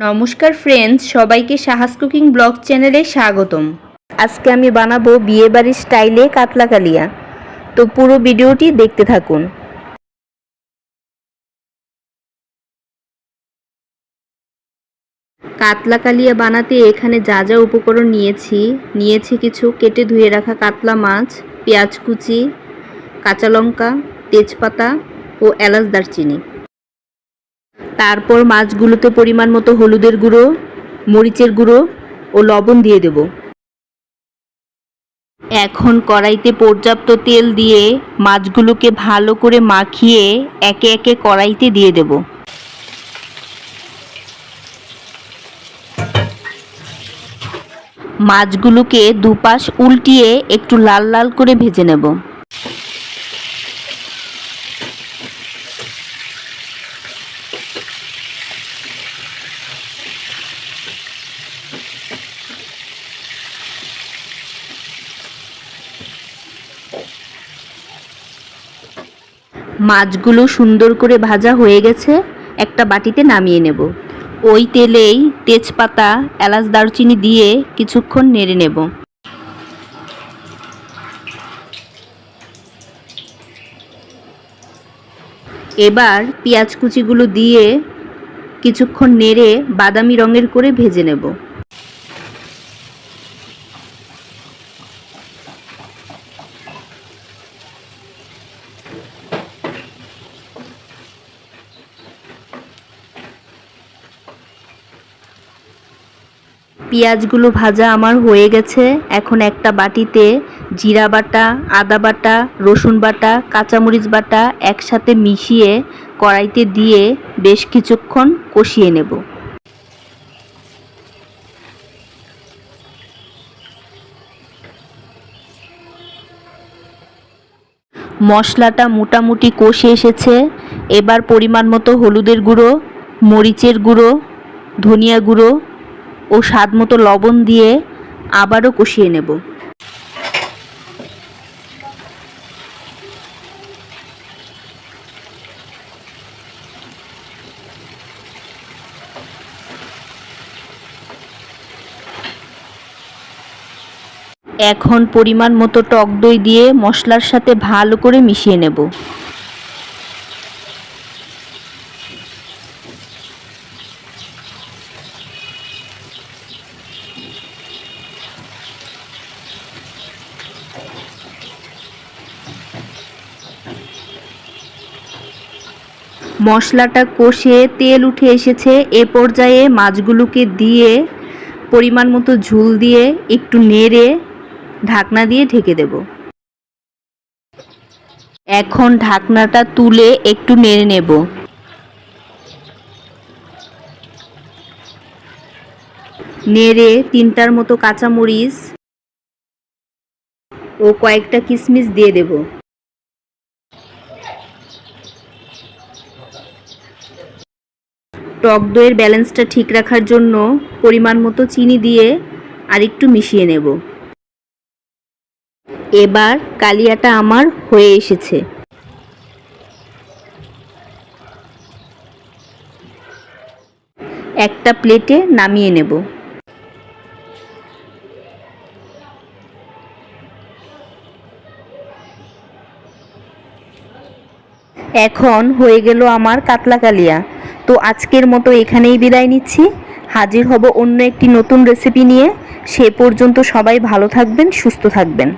নমস্কার ফ্রেন্ডস, সবাইকে সাহাস cooking blog চ্যানেলে স্বাগতম। আজকে আমি বানাবো বিয়েবাড়ির স্টাইলে কাতলা কালিয়া। তো পুরো ভিডিওটি দেখতে থাকুন। কাতলা কালিয়া বানাতে এখানে যা যা উপকরণ নিয়েছি কিছু কেটে ধুয়ে রাখা কাতলা মাছ, পেঁয়াজ কুচি, কাঁচা লঙ্কা, তেজপাতা ও এলাচ দারচিনি। তারপর মাছগুলোতে পরিমাণ মতো হলুদের গুঁড়ো, মরিচের গুঁড়ো ও লবণ দিয়ে দেব। এখন কড়াইতে পর্যাপ্ত তেল দিয়ে মাছগুলোকে ভালো করে মাখিয়ে একে একে কড়াইতে দিয়ে দেব। মাছগুলোকে দুপাশ উল্টিয়ে একটু লাল লাল করে ভেজে নেব। মাছগুলো সুন্দর করে ভাজা হয়ে গেছে, একটা বাটিতে নামিয়ে নেব। ওই তেলেই তেজপাতা, এলাচ দারচিনি দিয়ে কিছুক্ষণ নেড়ে নেব। এবার পেঁয়াজ কুচিগুলো দিয়ে কিছুক্ষণ নেড়ে বাদামি রঙের করে ভেজে নেব। পেঁয়াজগুলো ভাজা আমার হয়ে গেছে। এখন একটা বাটিতে জিরা বাটা, আদা বাটা, রসুন বাটা, কাঁচামরিচ বাটা একসাথে মিশিয়ে কড়াইতে দিয়ে বেশ কিছুক্ষণ কষিয়ে নেব। মশলাটা মোটামুটি কষে এসেছে। এবার পরিমাণ মতো হলুদের গুঁড়ো, মরিচের গুঁড়ো, ধনিয়া গুঁড়ো ও স্বাদ মতো লবণ দিয়ে আবারও কষিয়ে নেব। এখন পরিমাণ মতো টক দই দিয়ে মশলার সাথে ভালো করে মিশিয়ে নেব। মশলাটা কষে তেল উঠে এসেছে। এ পর্যায়ে মাছগুলোকে দিয়ে পরিমাণ মতো ঝোল দিয়ে একটু নেড়ে ঢাকনা দিয়ে ঢেকে দেব। এখন ঢাকনাটা তুলে একটু নেড়ে নেব। নেড়ে 3টার মতো কাঁচামরিচ ও কয়েকটা কিশমিশ দিয়ে দেব। টক দইয়ের ব্যালেন্সটা ঠিক রাখার জন্য পরিমাণ মতো চিনি দিয়ে আরেকটু মিশিয়ে নেব। এবার কালিয়াটা আমার হয়ে এসেছে। একটা প্লেটে নামিয়ে নেব। এখন হয়ে গেল আমার কাতলা কালিয়া। তো আজকের মতো এখানেই বিদায় নিচ্ছি। হাজির হব অন্য একটি নতুন রেসিপি নিয়ে। সে পর্যন্ত সবাই ভালো থাকবেন, সুস্থ থাকবেন।